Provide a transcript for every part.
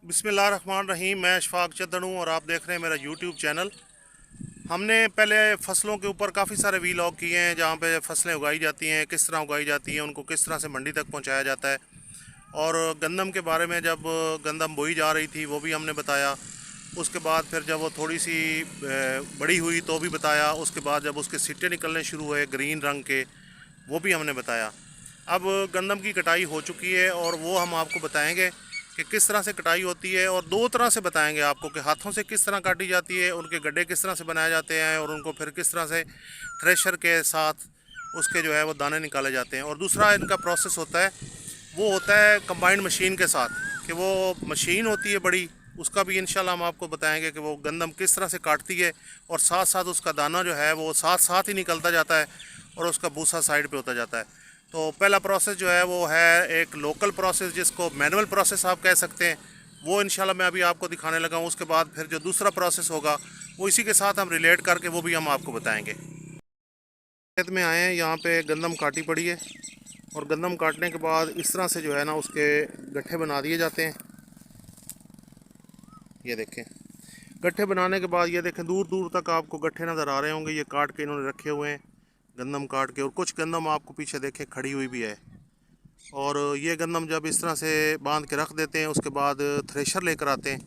बिस्मिल्लाहिर्रहमानिर्रहीम। मैं अशफाक चद्दन हूँ और आप देख रहे हैं मेरा यूट्यूब चैनल। हमने पहले फसलों के ऊपर काफ़ी सारे वीलॉग किए हैं, जहाँ पे फसलें उगाई जाती हैं, किस तरह उगाई जाती हैं, उनको किस तरह से मंडी तक पहुँचाया जाता है। और गंदम के बारे में जब गंदम बोई जा रही थी वो भी हमने बताया। उसके बाद फिर जब वो थोड़ी सी बड़ी हुई तो भी बताया। उसके बाद जब उसके सिट्टे निकलने शुरू हुए ग्रीन रंग के, वो भी हमने बताया। अब गंदम की कटाई हो चुकी है और वो हम आपको बताएंगे कि किस तरह से कटाई होती है, और दो तरह से बताएंगे आपको कि हाथों से किस तरह काटी जाती है, उनके गड्ढे किस तरह से बनाए जाते हैं, और उनको फिर किस तरह से थ्रेशर के साथ उसके जो है वो दाने निकाले जाते हैं। और दूसरा इनका प्रोसेस होता है, वो होता है कंबाइंड मशीन के साथ, कि वो मशीन होती है बड़ी, उसका भी इंशाल्लाह हम आपको बताएंगे कि वो गंदम किस तरह से काटती है, और साथ साथ उसका दाना जो है वो साथ साथ ही निकलता जाता है और उसका भूसा साइड पे होता जाता है। तो पहला प्रोसेस जो है वो है एक लोकल प्रोसेस, जिसको मैनुअल प्रोसेस आप कह सकते हैं। वो इंशाल्लाह मैं अभी आपको दिखाने लगा हूँ। उसके बाद फिर जो दूसरा प्रोसेस होगा वो इसी के साथ हम रिलेट करके वो भी हम आपको बताएंगे। खेत में आए हैं, यहाँ पे गंदम काटी पड़ी है, और गंदम काटने के बाद इस तरह से जो है ना उसके गट्ठे बना दिए जाते हैं। ये देखें, गट्ठे बनाने के बाद ये देखें दूर दूर तक आपको गट्ठे नज़र आ रहे होंगे। ये काट के इन्होंने रखे हुए हैं, गंदम काट के। और कुछ गंदम आपको पीछे देखें खड़ी हुई भी है। और ये गंदम जब इस तरह से बांध के रख देते हैं, उसके बाद थ्रेशर लेकर आते हैं।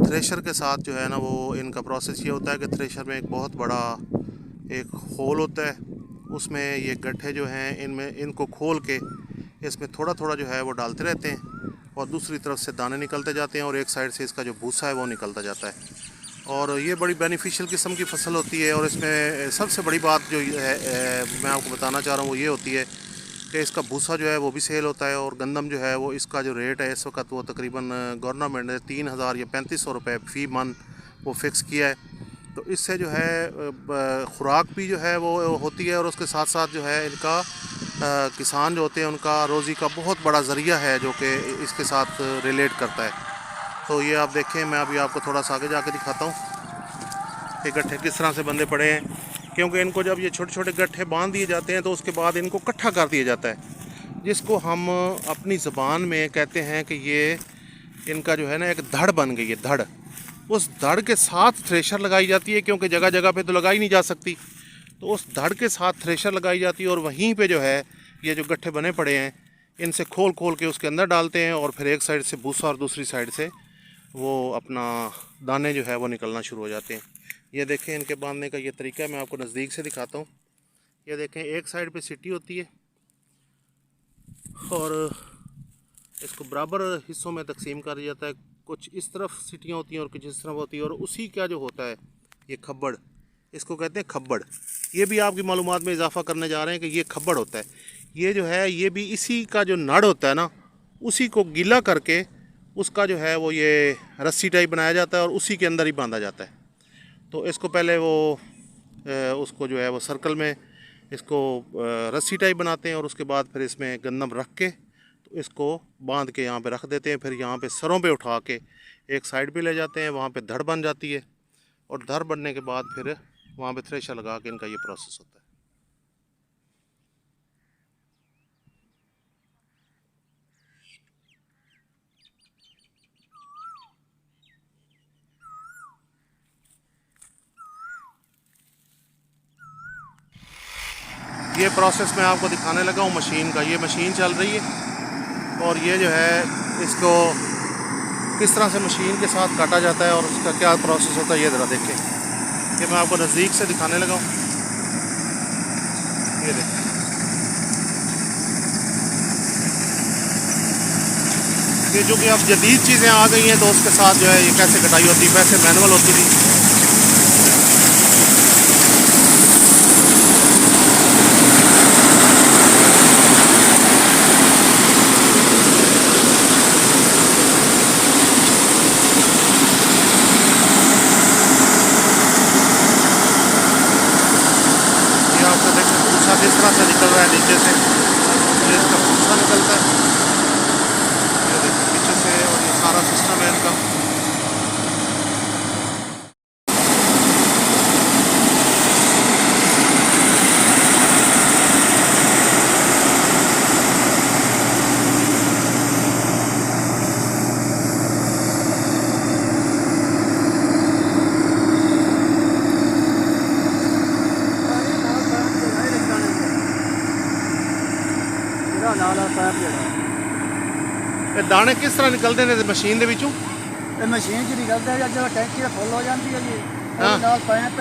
थ्रेशर के साथ जो है ना वो इनका प्रोसेस ये होता है कि थ्रेशर में एक बहुत बड़ा एक होल होता है, उसमें ये गड्ढे जो हैं इनमें इनको खोल के इसमें थोड़ा थोड़ा जो है वो डालते रहते हैं, और दूसरी तरफ से दाने निकलते जाते हैं, और एक साइड से इसका जो भूसा है वो निकलता जाता है। और ये बड़ी बेनिफिशियल किस्म की फसल होती है। और इसमें सबसे बड़ी बात जो है मैं आपको बताना चाह रहा हूँ वो ये होती है कि इसका भूसा जो है वो भी सेल होता है। और गंदम जो है वो इसका जो रेट है इस वक्त वो तकरीबन गवर्नमेंट ने 3000 या 3500 रुपये फ़ी मन वो फ़िक्स किया है। तो इससे जो है खुराक भी जो है वो होती है, और उसके साथ साथ जो है इनका किसान जो होते हैं उनका रोज़ी का बहुत बड़ा ज़रिया है जो कि इसके साथ रिलेट करता है। तो ये आप देखें, मैं अभी आपको थोड़ा सा आगे जाके दिखाता हूँ कि गट्ठे किस तरह से बंधे पड़े हैं। क्योंकि इनको जब ये छोटे छोटे गट्ठे बांध दिए जाते हैं तो उसके बाद इनको इकट्ठा कर दिया जाता है, जिसको हम अपनी ज़बान में कहते हैं कि ये इनका जो है ना एक धड़ बन गई है। धड़, उस धड़ के साथ थ्रेशर लगाई जाती है, क्योंकि जगह जगह पे तो लगाई नहीं जा सकती। तो उस धड़ के साथ थ्रेशर लगाई जाती है, और वहीं पे जो है ये जो गट्ठे बने पड़े हैं इनसे खोल खोल के उसके अंदर डालते हैं, और फिर एक साइड से भूसा और दूसरी साइड से वो अपना दाने जो है वो निकलना शुरू हो जाते हैं। ये देखें इनके बांधने का ये तरीका है, मैं आपको नज़दीक से दिखाता हूँ। ये देखें, एक साइड पे सीटी होती है और इसको बराबर हिस्सों में तकसीम कर दिया जाता है। कुछ इस तरफ सीटियाँ होती हैं और कुछ इस तरफ होती है, और उसी का जो होता है ये खब्बड़, इसको कहते हैं खब्बड़। ये भी आपकी मालूमात में इजाफा करने जा रहे हैं कि ये खब्बड़ होता है। ये जो है ये भी इसी का जो नड़ होता है ना, उसी को गीला करके उसका जो है वो ये रस्सी टाइप बनाया जाता है और उसी के अंदर ही बांधा जाता है। तो इसको पहले वो उसको जो है वो सर्कल में इसको रस्सी टाइप बनाते हैं, और उसके बाद फिर इसमें गंदम रख के तो इसको बांध के यहाँ पे रख देते हैं। फिर यहाँ पे सरों पे उठा के एक साइड पे ले जाते हैं, वहाँ पे धड़ बन जाती है, और धड़ बनने के बाद फिर वहाँ पे थ्रेशर लगा के इनका ये प्रोसेस होता है। ये प्रोसेस मैं आपको दिखाने लगा हूँ मशीन का। ये मशीन चल रही है, और ये जो है इसको किस तरह से मशीन के साथ काटा जाता है और उसका क्या प्रोसेस होता है ये ज़रा देखें। ये मैं आपको नज़दीक से दिखाने लगा हूँ। ये देखें, ये जो कि अब जदीद चीज़ें आ गई हैं तो उसके साथ जो है ये कैसे कटाई होती है, वैसे मैनुअल होती थी। भूसा किस तरह से निकल रहा है नीचे से, ये इसका भूसा निकलता है, ये देखिए पीछे से, और ये सारा सिस्टम है इनका। ਇਹ ਦਾਣੇ ਕਿਸ ਤਰ੍ਹਾਂ ਨਿਕਲਦੇ ਨੇ ਮਸ਼ੀਨ ਦੇ ਵਿੱਚੋਂ? ਇਹ ਮਸ਼ੀਨ 'ਚ ਨਿਕਲਦਾ ਹੈ ਜਦੋਂ ਟੈਂਕੀ ਫੁੱਲ ਹੋ ਜਾਂਦੀ ਹੈ ਜੀ, ਉਹਦੇ ਨਾਲ ਪੈਪ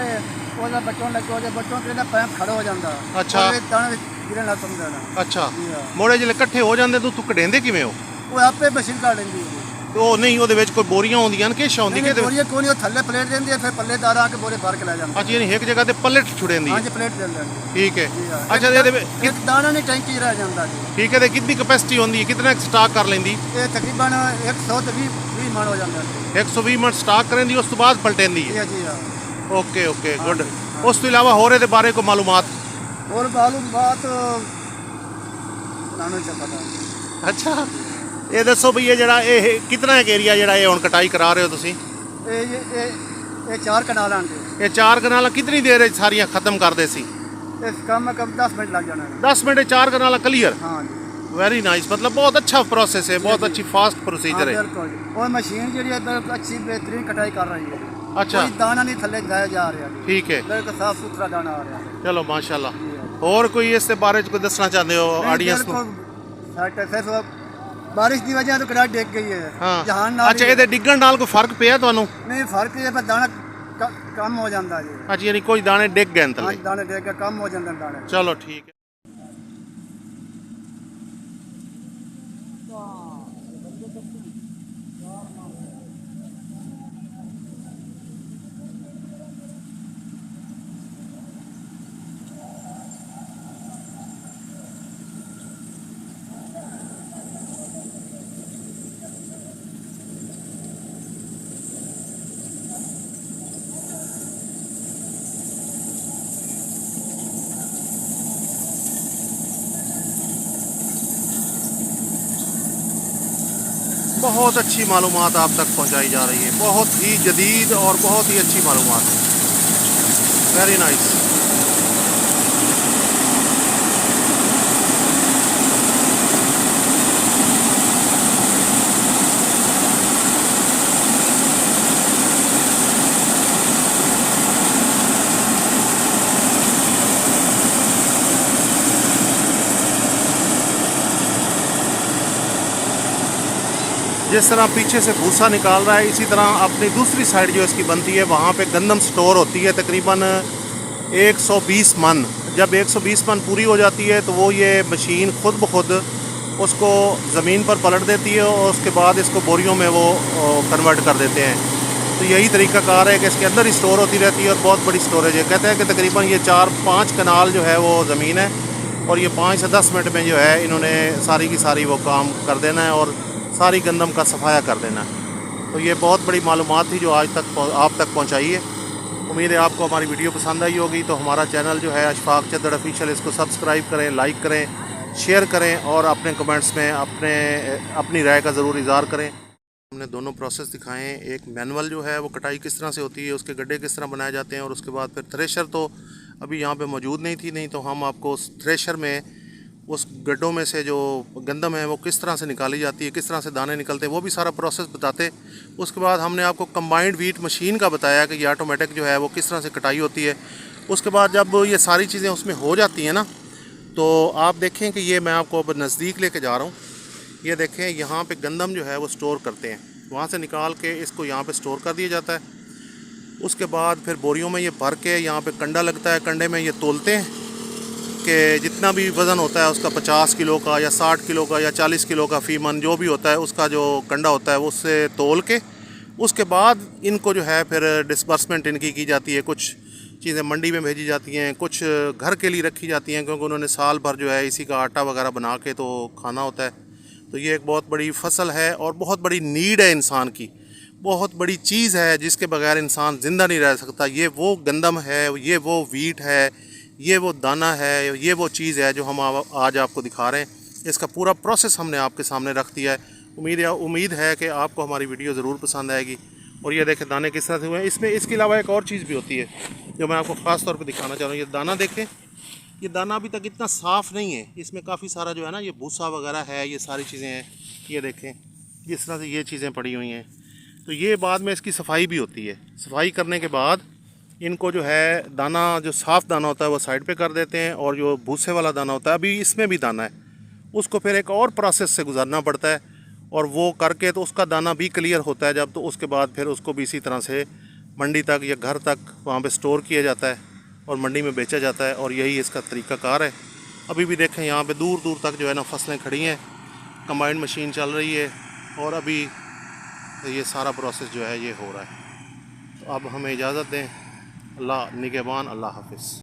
ਉਹਦਾ ਬਟਨ ਲੱਗੋ, ਉਹਦੇ ਬਟਨ ਤੇ ਇਹਦਾ ਪੈਪ ਖੜਾ ਹੋ ਜਾਂਦਾ। ਅੱਛਾ। ਉਹਦੇ ਦਾਣੇ ਗਿਰਨ ਲੱਗ ਪੈਂਦੇ ਨੇ। ਅੱਛਾ, ਮੋੜੇ ਜਿਹੜੇ ਇਕੱਠੇ ਹੋ ਜਾਂਦੇ ਤੂੰ ਕਢੇਂਦੇ ਕਿਵੇਂ ਹੋ? ਉਹ ਆਪੇ ਮਸ਼ੀਨ ਕੱਢ ਲੈਂਦੀ ਹੈ। ਉਹ ਨਹੀਂ, ਉਹਦੇ ਵਿੱਚ ਕੋਈ ਬੋਰੀਆਂ ਹੁੰਦੀਆਂ ਨੇ, ਕਿਸ਼ ਹੁੰਦੀ ਕਿ ਬੋਰੀਆਂ ਕੋਈ ਨਹੀਂ, ਉਹ ਥੱਲੇ ਪਲੇਟ ਦਿੰਦੀ ਹੈ, ਫਿਰ ਪੱਲੇਦਾਰ ਆ ਕੇ ਬੋਰੇ ਭਰ ਕੇ ਲੈ ਜਾਂਦੇ। ਅੱਛਾ, ਯਾਨੀ ਇੱਕ ਜਗ੍ਹਾ ਤੇ ਪਲੇਟ ਛੁੜੇਂਦੀ ਹੈ। ਹਾਂਜੀ, ਪਲੇਟ ਦੇ ਲੈਂਦੀ। ਠੀਕ ਹੈ। ਅੱਛਾ, ਇਹਦੇ ਵਿੱਚ ਇੱਕ ਦਾਣਾ ਨਹੀਂ ਟੈਂਕੀ 'ਚ ਰਹਿ ਜਾਂਦਾ ਜੀ। ਠੀਕ ਹੈ। ਤੇ ਕਿੰਨੀ ਕਪੈਸਿਟੀ ਹੁੰਦੀ ਹੈ, ਕਿੰਨਾ ਸਟਾਕ ਕਰ ਲੈਂਦੀ? ਇਹ ਤਕਰੀਬਨ 120 ਮਣ ਹੋ ਜਾਂਦਾ ਹੈ। 120 ਮਣ ਸਟਾਕ ਕरेंदी, ਉਸ ਤੋਂ ਬਾਅਦ ਪਲਟੇਂਦੀ ਹੈ। ਜੀ ਹਾਂ। Okay okay, good. ਉਸ ਤੋਂ ਇਲਾਵਾ ਹੋਰ ਇਹਦੇ ਬਾਰੇ ਕੋਈ ਮਾਲੂਮਾਤ? ਹੋਰ ਮਾਲੂਮਾਤ ਨਾਨੂੰ ਚ ਪਤਾ। ਅੱਛਾ, ਇਹ ਦੱਸੋ ਵੀ ਇਹ ਜਿਹੜਾ ਇਹ ਕਿੰਨਾ ਇੱਕ ਏਰੀਆ ਜਿਹੜਾ ਇਹ ਹੁਣ ਕਟਾਈ ਕਰਾ ਰਹੇ ਹੋ ਤੁਸੀਂ? ਇਹ 4 ਕਨਾਲਾਂ ਦੇ। ਇਹ 4 ਕਨਾਲਾਂ ਕਿੰਨੀ ਦੇਰ ਚ ਸਾਰੀਆਂ ਖਤਮ ਕਰਦੇ ਸੀ? ਇਸ ਕੰਮ 10 ਮਿੰਟ लग जाना है। 10 मिनट 4 कनाला क्लियर? हाँ जी। वेरी नाइस, मतलब बहुत अच्छा प्रोसेस है, बहुत अच्छी फास्ट प्रोसीजर है। और मशीन जी बिल्कुल अच्छी बेहतरीन कटाई कर रही है। अच्छा, कोई दाना नहीं थल्ले जाया जा रहा है। ठीक है, बिल्कुल साफ सुथरा दाना आ रहा है। चलो माशाल्लाह। और कोई इसके बारे में कोई दसना चाहते हो ऑडियंस को? सिर्फ बारिश की वजह तो कटाई डिग गई है। हाँ। जहान अच्छा, ये डिगन नाल कोई फर्क पिया ਤੁਹਾਨੂੰ? नहीं, फर्क ये पर दाना कम हो जाता है। अच्छा, यानी कोई दाने डिग गए थल्ले? दाने डिग के कम हो जाते हैं दाने। चलो ठीक है। बहुत अच्छी मालूमात आप तक पहुंचाई जा रही है, बहुत ही जदीद और बहुत ही अच्छी मालूमात है। Very nice. जिस तरह पीछे से भूसा निकाल रहा है, इसी तरह अपनी दूसरी साइड जो इसकी बनती है वहाँ पे गंदम स्टोर होती है तकरीबन 120 मन। जब 120 मन पूरी हो जाती है तो वो ये मशीन खुद ब खुद उसको ज़मीन पर पलट देती है और उसके बाद इसको बोरियों में वो कन्वर्ट कर देते हैं। तो यही तरीक़ाकार है कि इसके अंदर ही स्टोर होती रहती है और बहुत बड़ी स्टोरेज है। कहते हैं कि तकरीबन ये 4-5 कनाल जो है वो ज़मीन है और ये 5 से 10 मिनट में जो है इन्होंने सारी की सारी वो काम कर देना है और सारी गंदम का सफाया कर देना है। तो ये बहुत बड़ी मालूमात थी जो आज तक आप तक पहुंचाई है। उम्मीद है आपको हमारी वीडियो पसंद आई होगी। तो हमारा चैनल जो है अशफाक चद्दड़ ऑफिशियल, इसको सब्सक्राइब करें, लाइक करें, शेयर करें और अपने कमेंट्स में अपनी राय का ज़रूर इज़हार करें। हमने दोनों प्रोसेस दिखाए हैं। एक मैनुअल जो है वो कटाई किस तरह से होती है, उसके गड्ढे किस तरह बनाए जाते हैं और उसके बाद फिर थ्रेशर तो अभी यहाँ पे मौजूद नहीं थी, नहीं तो हम आपको उस थ्रेशर में उस गड्ढों में से जो गंदम है वो किस तरह से निकाली जाती है, किस तरह से दाने निकलते हैं, वो भी सारा प्रोसेस बताते। उसके बाद हमने आपको कंबाइंड व्हीट मशीन का बताया कि ये ऑटोमेटिक जो है वो किस तरह से कटाई होती है। उसके बाद जब ये सारी चीज़ें उसमें हो जाती हैं ना, तो आप देखें कि ये मैं आपको अब नज़दीक लेके जा रहा हूँ। ये देखें, यहाँ पे गंदम जो है वो स्टोर करते हैं, वहाँ से निकाल के इसको यहाँ पे स्टोर कर दिया जाता है। उसके बाद फिर बोरियों में ये भर के यहाँ पे कंडा लगता है, कंडे में ये तोलते हैं कि जितना भी वज़न होता है उसका 50 किलो का या 60 किलो का या 40 किलो का फ़ी मन जो भी होता है, उसका जो कंडा होता है उससे तोल के उसके बाद इनको जो है फिर डिस्बर्समेंट इनकी की जाती है। कुछ चीज़ें मंडी में भेजी जाती हैं, कुछ घर के लिए रखी जाती हैं, क्योंकि उन्होंने साल भर जो है इसी का आटा वगैरह बना के तो खाना होता है। तो ये एक बहुत बड़ी फसल है और बहुत बड़ी नीड है इंसान की, बहुत बड़ी चीज़ है जिसके बगैर इंसान ज़िंदा नहीं रह सकता। ये वो गंदम है, ये वो वीट है, ये वो दाना है, ये वो चीज़ है जो हम आज आपको दिखा रहे हैं। इसका पूरा प्रोसेस हमने आपके सामने रख दिया है। उम्मीद है कि आपको हमारी वीडियो ज़रूर पसंद आएगी। और ये देखें दाने किस तरह से हुए हैं। इसमें इसके अलावा एक और चीज़ भी होती है जो मैं आपको ख़ास तौर पे दिखाना चाह रहा हूँ। ये दाना देखें, ये दाना अभी तक इतना साफ़ नहीं है, इसमें काफ़ी सारा जो है ना ये भूसा वगैरह है, ये सारी चीज़ें हैं। ये देखें जिस तरह से ये चीज़ें पड़ी हुई हैं। तो ये बाद में इसकी सफाई भी होती है। सफाई करने के बाद इनको जो है दाना, जो साफ़ दाना होता है वो साइड पे कर देते हैं और जो भूसे वाला दाना होता है, अभी इसमें भी दाना है, उसको फिर एक और प्रोसेस से गुजरना पड़ता है और वो करके तो उसका दाना भी क्लियर होता है जब, तो उसके बाद फिर उसको भी इसी तरह से मंडी तक या घर तक वहाँ पे स्टोर किया जाता है और मंडी में बेचा जाता है। और यही इसका तरीक़ाकार है। अभी भी देखें यहाँ पे दूर दूर तक जो है ना फसलें खड़ी हैं, कंबाइंड मशीन चल रही है और अभी ये सारा प्रोसेस जो है ये हो रहा है। तो अब हमें इजाज़त दें। अल्लाह निगहबान, अल्लाह हाफिज़।